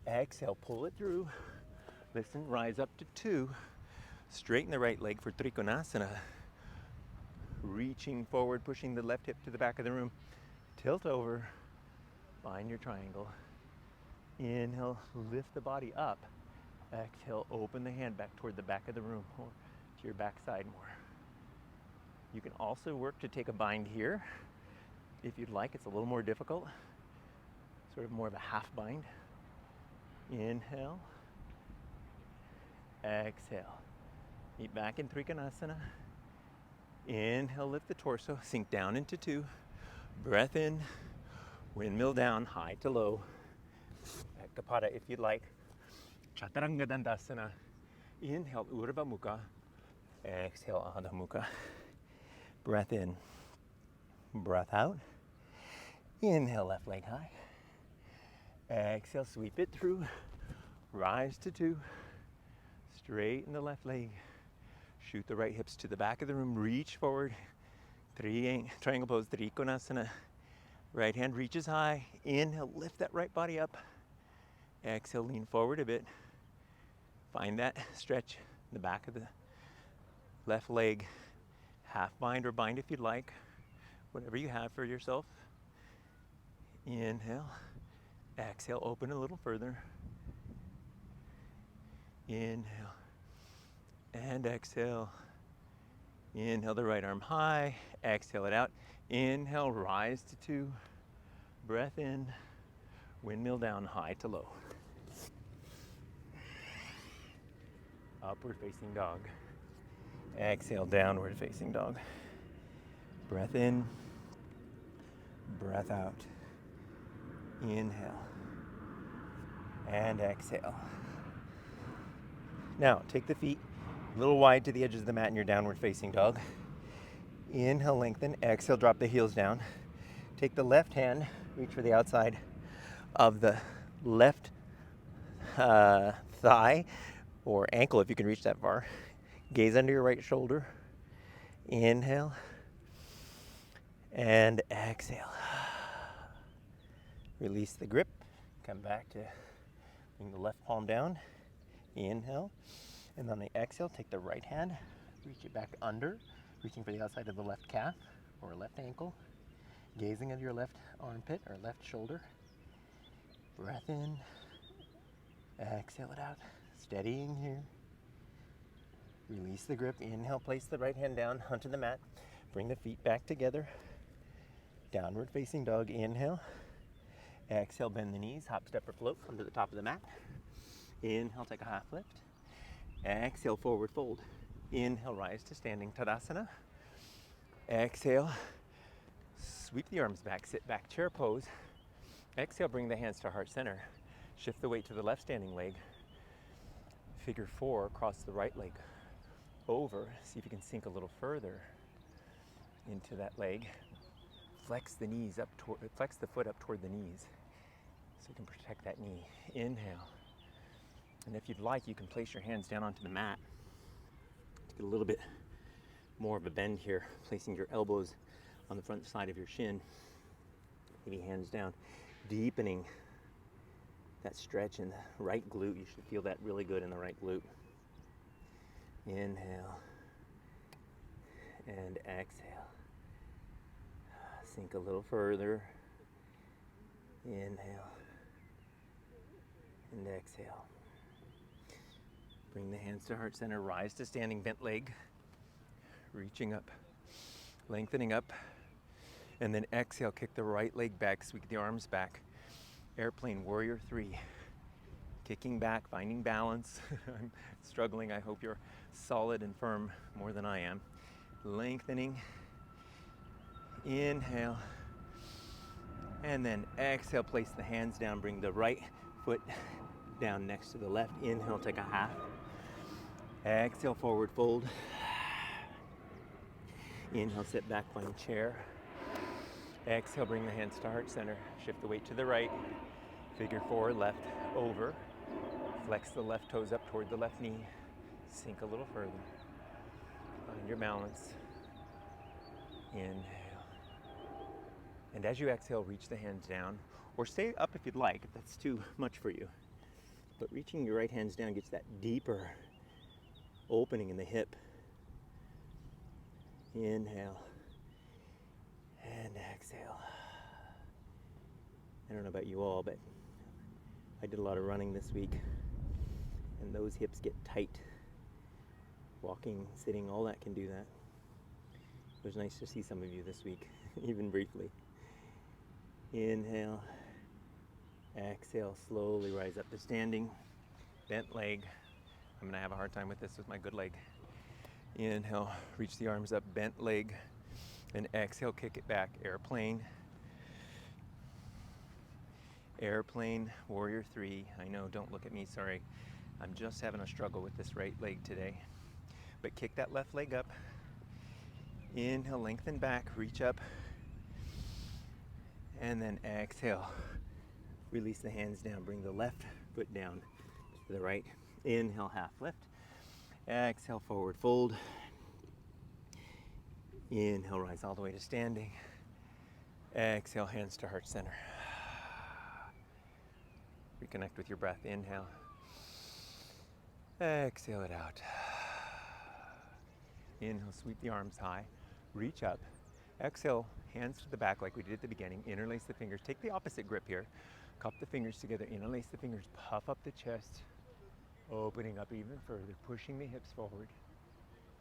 Exhale, pull it through. Listen, rise up to 2. Straighten the right leg for Trikonasana. Reaching forward, pushing the left hip to the back of the room. Tilt over. Find your triangle. Inhale, lift the body up. Exhale, open the hand back toward the back of the room or to your back side more. You can also work to take a bind here. If you'd like, it's a little more difficult. Sort of more of a half bind. Inhale. Exhale. Meet back in Trikonasana. Inhale, lift the torso, sink down into 2. Breath in, windmill down, high to low. Ekapada if you'd like. Chaturanga Dandasana. Inhale, Urdhva Mukha. Exhale, Adho Mukha. Breath in, breath out. Inhale, left leg high. Exhale, sweep it through. Rise to 2. Straighten the left leg. Shoot the right hips to the back of the room. Reach forward. Triangle pose, Trikonasana. Right hand reaches high. Inhale, lift that right body up. Exhale, lean forward a bit. Find that stretch in the back of the left leg. Half bind or bind if you'd like, whatever you have for yourself. Inhale. Exhale, open a little further. Inhale. And exhale. Inhale the right arm high. Exhale it out. Inhale, rise to 2. Breath in. Windmill down, high to low. Upward facing dog. Exhale, downward facing dog. Breath in. Breath out. Inhale. And exhale. Now, take the feet a little wide to the edges of the mat in your downward facing dog. Inhale, lengthen. Exhale, drop the heels down. Take the left hand, reach for the outside of the left thigh or ankle if you can reach that far. Gaze under your right shoulder. Inhale. And exhale. Release the grip. Come back to bring the left palm down. Inhale. And on the exhale, take the right hand, reach it back under, reaching for the outside of the left calf or left ankle. Gazing at your left armpit or left shoulder. Breath in. Exhale it out. Steadying here. Release the grip. Inhale, place the right hand down onto the mat. Bring the feet back together. Downward facing dog. Inhale. Exhale, bend the knees. Hop, step, or float onto the top of the mat. Inhale, take a half lift. Exhale, forward fold. Inhale, rise to standing Tadasana. Exhale, sweep the arms back, sit back, chair pose. Exhale, bring the hands to heart center. Shift the weight to the left standing leg. Figure 4, cross the right leg over. See if you can sink a little further into that leg. Flex the knees up toward, flex the foot up toward the knees so you can protect that knee. Inhale. And if you'd like, you can place your hands down onto the mat to get a little bit more of a bend here, placing your elbows on the front side of your shin. Maybe hands down, deepening that stretch in the right glute. You should feel that really good in the right glute. Inhale and exhale. Sink a little further. Inhale and exhale. Bring the hands to heart center, rise to standing bent leg, reaching up, lengthening up, and then exhale, kick the right leg back, sweep the arms back. Airplane warrior 3, kicking back, finding balance. I'm struggling, I hope you're solid and firm more than I am. Lengthening, inhale, and then exhale, place the hands down, bring the right foot down next to the left. Inhale, take a half. Exhale, forward fold. Inhale, sit back, find chair. Exhale, bring the hands to heart center. Shift the weight to the right. Figure 4, left over. Flex the left toes up toward the left knee. Sink a little further. Find your balance. Inhale. And as you exhale, reach the hands down. Or stay up if you'd like, if that's too much for you. But reaching your right hands down gets that deeper opening in the hip. Inhale and exhale. I don't know about you all, but I did a lot of running this week, and those hips get tight. Walking, sitting, all that can do that. It was nice to see some of you this week, even briefly. Inhale, exhale, slowly rise up to standing, bent leg. I'm gonna have a hard time with this with my good leg. Inhale, reach the arms up, bent leg, and exhale, kick it back, airplane. Airplane, warrior 3. I know, don't look at me, sorry. I'm just having a struggle with this right leg today. But kick that left leg up. Inhale, lengthen back, reach up. And then exhale. Release the hands down, bring the left foot down to the right. Inhale, half lift. Exhale, forward fold. Inhale, rise all the way to standing. Exhale, hands to heart center. Reconnect with your breath. Inhale. Exhale it out. Inhale, sweep the arms high. Reach up. Exhale, hands to the back like we did at the beginning. Interlace the fingers. Take the opposite grip here. Cup the fingers together. Interlace the fingers. Puff up the chest. Opening up even further. Pushing the hips forward.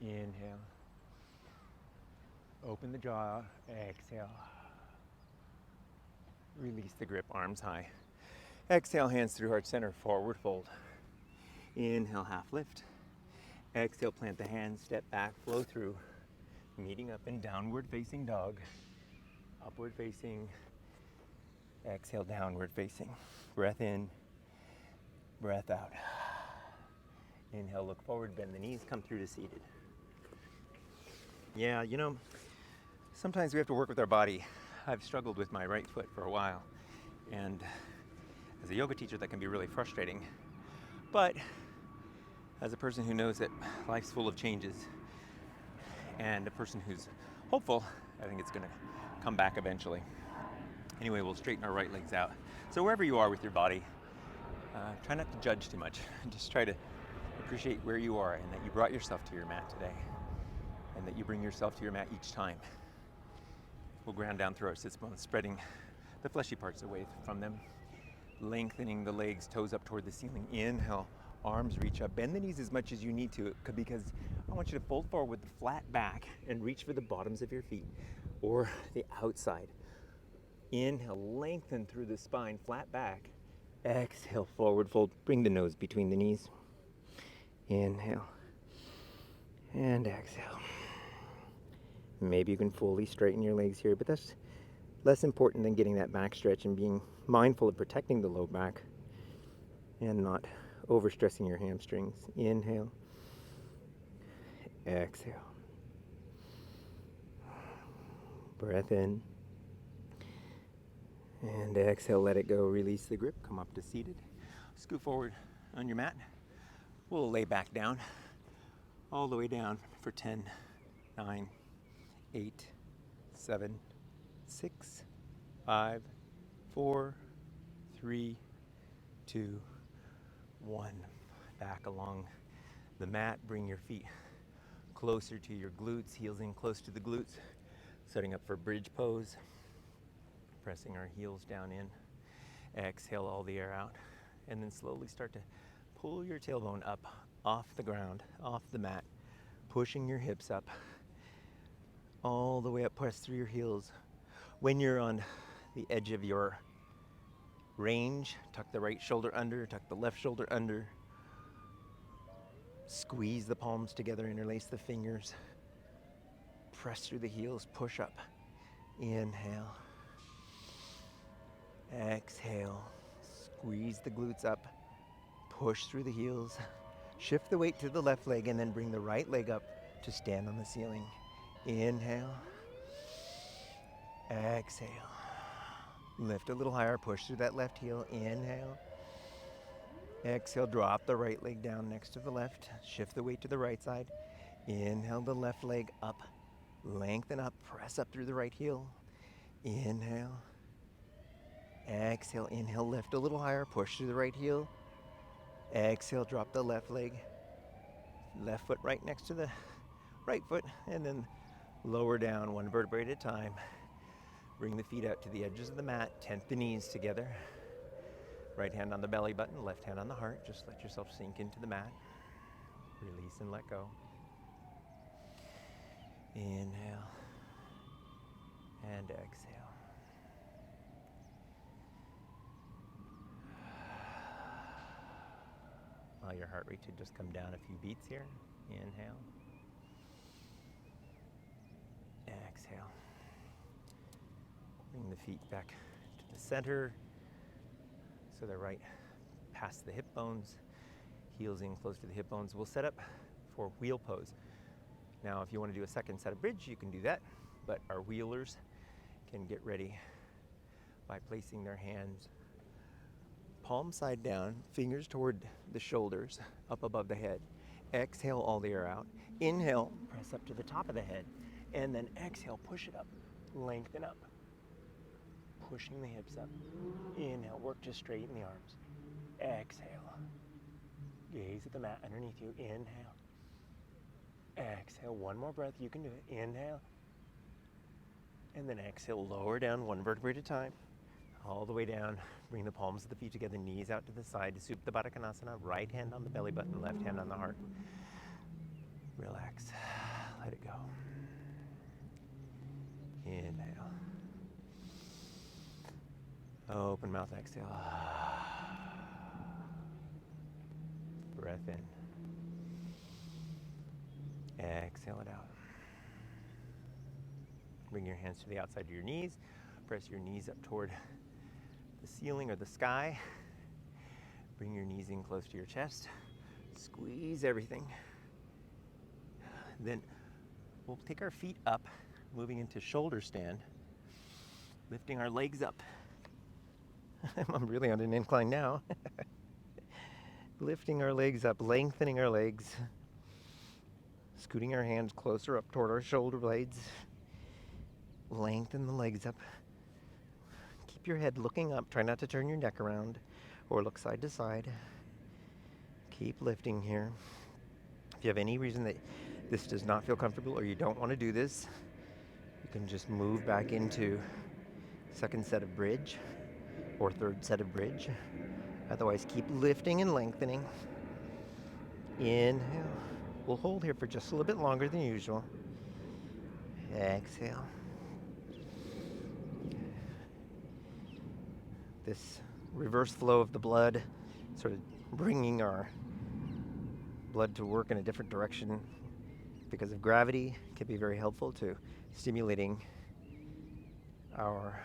Inhale. Open the jaw. Exhale. Release the grip. Arms high. Exhale, hands through heart center. Forward fold. Inhale, half lift. Exhale, plant the hands, step back, flow through, meeting up in downward facing dog. Upward facing. Exhale, downward facing. Breath in, breath out. Inhale, look forward, bend the knees, come through to seated. Yeah, you know, sometimes we have to work with our body. I've struggled with my right foot for a while, and as a yoga teacher, that can be really frustrating. But as a person who knows that life's full of changes, and a person who's hopeful, I think it's going to come back eventually. Anyway, we'll straighten our right legs out. So wherever you are with your body, try not to judge too much. Just try to appreciate where you are and that you brought yourself to your mat today, and that you bring yourself to your mat each time. We'll ground down through our sits bones, spreading the fleshy parts away from them, lengthening the legs, toes up toward the ceiling. Inhale, arms reach up. Bend the knees as much as you need to, because I want you to fold forward with the flat back and reach for the bottoms of your feet or the outside. Inhale, lengthen through the spine, flat back. Exhale, forward fold. Bring the nose between the knees. Inhale and exhale. Maybe you can fully straighten your legs here, but that's less important than getting that back stretch and being mindful of protecting the low back and not overstressing your hamstrings. Inhale, exhale. Breath in and exhale, let it go. Release the grip, come up to seated. Scoot forward on your mat. We'll lay back down, all the way down for 10, 9, 8, 7, 6, 5, 4, 3, 2, 1. Back along the mat. Bring your feet closer to your glutes, heels in close to the glutes. Setting up for bridge pose. Pressing our heels down in. Exhale all the air out. And then slowly start to pull your tailbone up off the ground, off the mat. Pushing your hips up. All the way up, press through your heels. When you're on the edge of your range, tuck the right shoulder under, tuck the left shoulder under. Squeeze the palms together, interlace the fingers. Press through the heels, push up. Inhale. Exhale. Squeeze the glutes up. Push through the heels. Shift the weight to the left leg and then bring the right leg up to stand on the ceiling. Inhale. Exhale. Lift a little higher, push through that left heel. Inhale. Exhale, drop the right leg down next to the left. Shift the weight to the right side. Inhale the left leg up. Lengthen up, press up through the right heel. Inhale. Exhale, inhale, lift a little higher, push through the right heel. Exhale, drop the left leg. Left foot right next to the right foot, and then lower down one vertebrae at a time. Bring the feet out to the edges of the mat, tent the knees together. Right hand on the belly button, left hand on the heart. Just let yourself sink into the mat. Release and let go. Inhale and exhale. Allow your heart rate to just come down a few beats here. Inhale. Exhale. Bring the feet back to the center. So they're right past the hip bones. Heels in close to the hip bones. We'll set up for wheel pose. Now, if you want to do a second set of bridge, you can do that. But our wheelers can get ready by placing their hands palm side down, fingers toward the shoulders, up above the head. Exhale all the air out. Inhale, press up to the top of the head. And then exhale, push it up, lengthen up. Pushing the hips up. Inhale, work to straighten the arms. Exhale. Gaze at the mat underneath you. Inhale. Exhale. One more breath. You can do it. Inhale. And then exhale. Lower down one vertebrae at a time. All the way down. Bring the palms of the feet together. Knees out to the side. Supta Baddha Konasana. Right hand on the belly button. Left hand on the heart. Relax. Let it go. Inhale. Open mouth. Exhale. Breath in. Exhale it out. Bring your hands to the outside of your knees. Press your knees up toward the ceiling or the sky. Bring your knees in close to your chest. Squeeze everything. Then we'll take our feet up, moving into shoulder stand, lifting our legs up. I'm really on an incline now. Lifting our legs up, lengthening our legs, scooting our hands closer up toward our shoulder blades. Lengthen the legs up. Keep your head looking up. Try not to turn your neck around or look side to side. Keep lifting here. If you have any reason that this does not feel comfortable or you don't want to do this, you can just move back into second set of bridge or third set of bridge. Otherwise, keep lifting and lengthening. Inhale. We'll hold here for just a little bit longer than usual. Exhale. This reverse flow of the blood, sort of bringing our blood to work in a different direction because of gravity, can be very helpful to stimulating our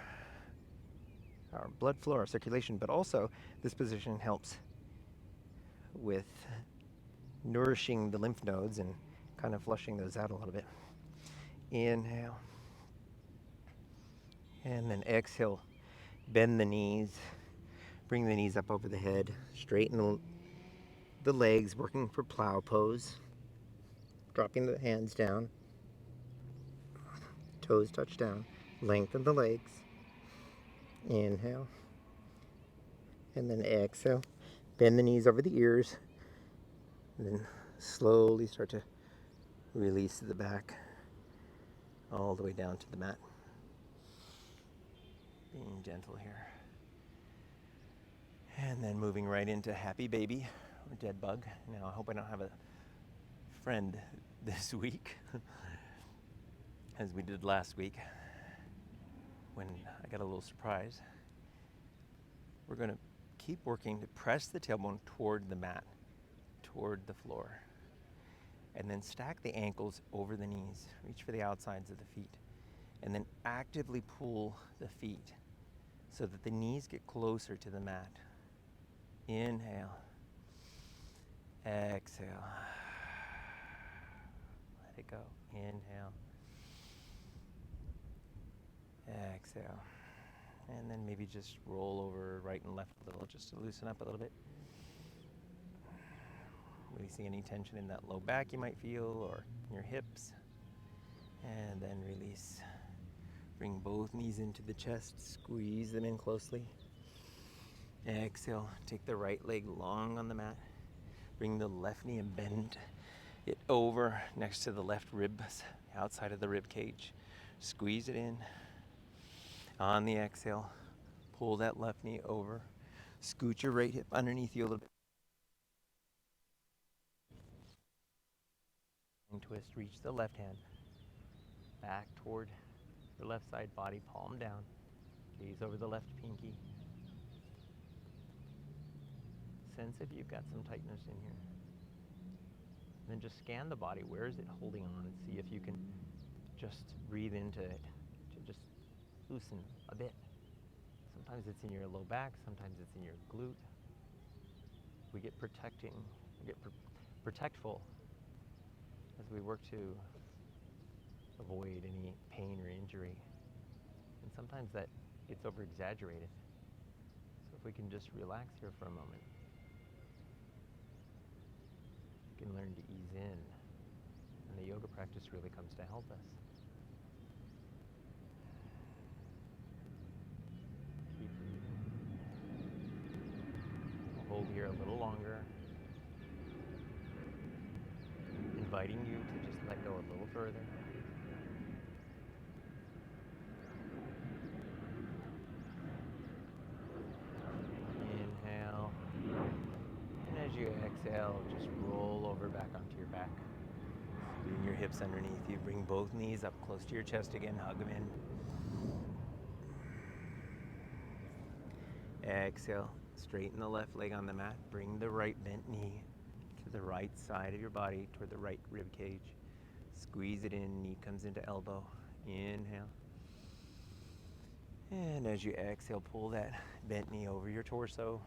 blood flow, our circulation, but also this position helps with nourishing the lymph nodes and kind of flushing those out a little bit. Inhale. And then exhale. Bend the knees. Bring the knees up over the head. Straighten the legs, working for plow pose. Dropping the hands down. Toes touch down. Lengthen the legs. Inhale. And then exhale. Bend the knees over the ears. And then slowly start to release the back all the way down to the mat. Being gentle here. And then moving right into happy baby or dead bug. Now I hope I don't have a friend this week as we did last week when I got a little surprise. We're going to keep working to press the tailbone toward the mat, toward the floor. And then stack the ankles over the knees. Reach for the outsides of the feet. And then actively pull the feet so that the knees get closer to the mat. Inhale. Exhale. Let it go. Inhale. Exhale. And then maybe just roll over right and left a little just to loosen up a little bit. Releasing any tension in that low back you might feel or in your hips. And then release. Bring both knees into the chest. Squeeze them in closely. Exhale. Take the right leg long on the mat. Bring the left knee and bend it over next to the left ribs, outside of the rib cage. Squeeze it in. On the exhale, pull that left knee over. Scoot your right hip underneath you a little bit. And twist, reach the left hand back toward your left side body, palm down. Gaze over the left pinky. Sense if you've got some tightness in here. And then just scan the body. Where is it holding on? And see if you can just breathe into it to just loosen a bit. Sometimes it's in your low back, sometimes it's in your glute. We get protectful as we work to avoid any pain or injury. And sometimes that it's over exaggerated. So if we can just relax here for a moment, we can learn to ease in. And the yoga practice really comes to help us. Keep breathing. We'll hold inviting you to just let go a little further. Inhale. And as you exhale, just roll over back onto your back. Bring your hips underneath you. Bring both knees up close to your chest again. Hug them in. Exhale. Straighten the left leg on the mat. Bring the right bent knee to the right side of your body toward the right rib cage. Squeeze it in. Knee comes into elbow. Inhale. And as you exhale, pull that bent knee over your torso.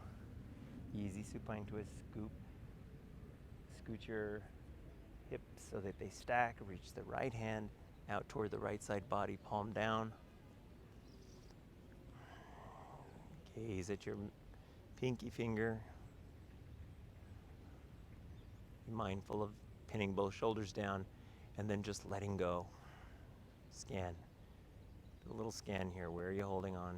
Easy supine twist. Scoot your hips so that they stack. Reach the right hand out toward the right side body, palm down. Gaze at your pinky finger. Be mindful of pinning both shoulders down and then just letting go. Scan. Do a little scan here. Where are you holding on?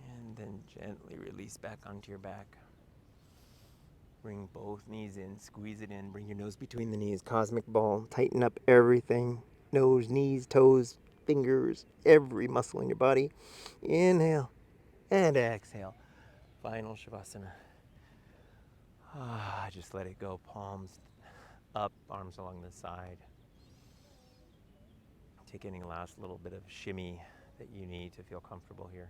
And then gently release back onto your back. Bring both knees in, squeeze it in, bring your nose between the knees, cosmic ball, tighten up everything, nose, knees, toes, fingers, every muscle in your body. Inhale and exhale. Final Shavasana. Just let it go, palms up, arms along the side. Take any last little bit of shimmy that you need to feel comfortable here.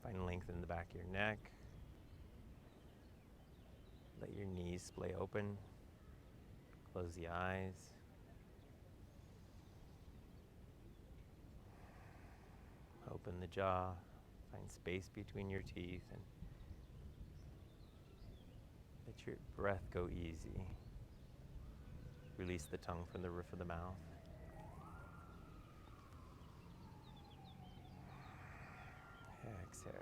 Find length in the back of your neck. Let your knees splay open. Close the eyes. Open the jaw. Find space between your teeth and let your breath go easy. Release the tongue from the roof of the mouth. Exhale.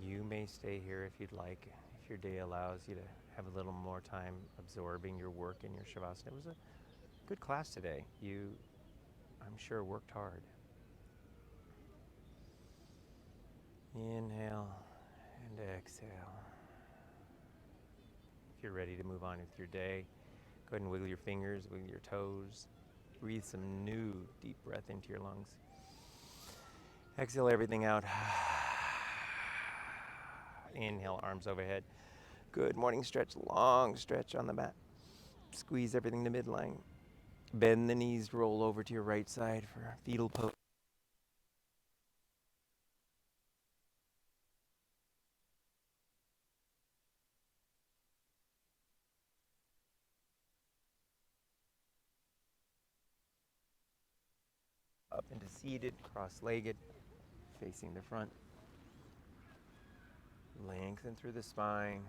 You may stay here if you'd like, if your day allows you to have a little more time absorbing your work in your Shavasana. It was a good class today. You, I'm sure, worked hard. Inhale and exhale. If you're ready to move on with your day, go ahead and wiggle your fingers, wiggle your toes. Breathe some new deep breath into your lungs. Exhale everything out. Inhale, arms overhead. Good morning stretch, long stretch on the mat. Squeeze everything to midline. Bend the knees, roll over to your right side for fetal pose. Up into seated, cross-legged, facing the front. Lengthen through the spine.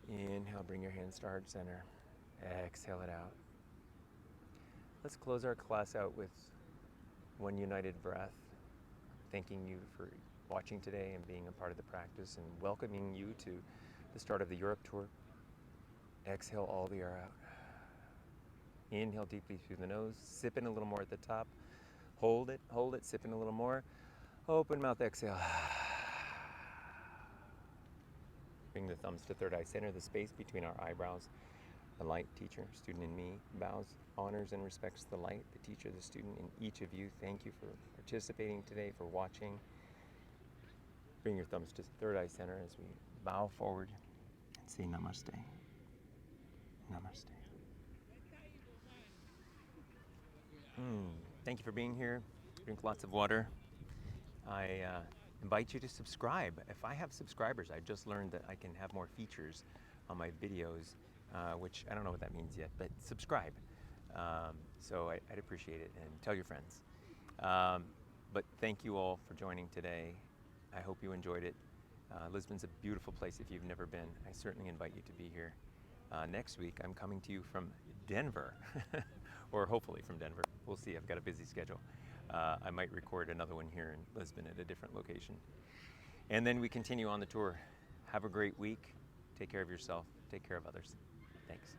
Inhale, bring your hands to heart center. Exhale it out. Let's close our class out with one united breath, thanking you for watching today and being a part of the practice and welcoming you to the start of the Europe tour. Exhale all the air out. Inhale deeply through the nose, sip in a little more at the top. Hold it, sip in a little more. Open mouth, exhale. Bring the thumbs to third eye center, the space between our eyebrows. The light, teacher, student, and me bows, honors, and respects the light, the teacher, the student, and each of you. Thank you for participating today, for watching. Bring your thumbs to third eye center as we bow forward and say namaste. Namaste. Thank you for being here. Drink lots of water. I invite you to subscribe. If I have subscribers, I just learned that I can have more features on my videos, which I don't know what that means yet, but subscribe. So I'd appreciate it, and tell your friends. But thank you all for joining today. I hope you enjoyed it. Lisbon's a beautiful place if you've never been. I certainly invite you to be here. Next week, I'm coming to you from Denver, or hopefully from Denver. We'll see. I've got a busy schedule. I might record another one here in Lisbon at a different location. And then we continue on the tour. Have a great week. Take care of yourself. Take care of others. Thanks.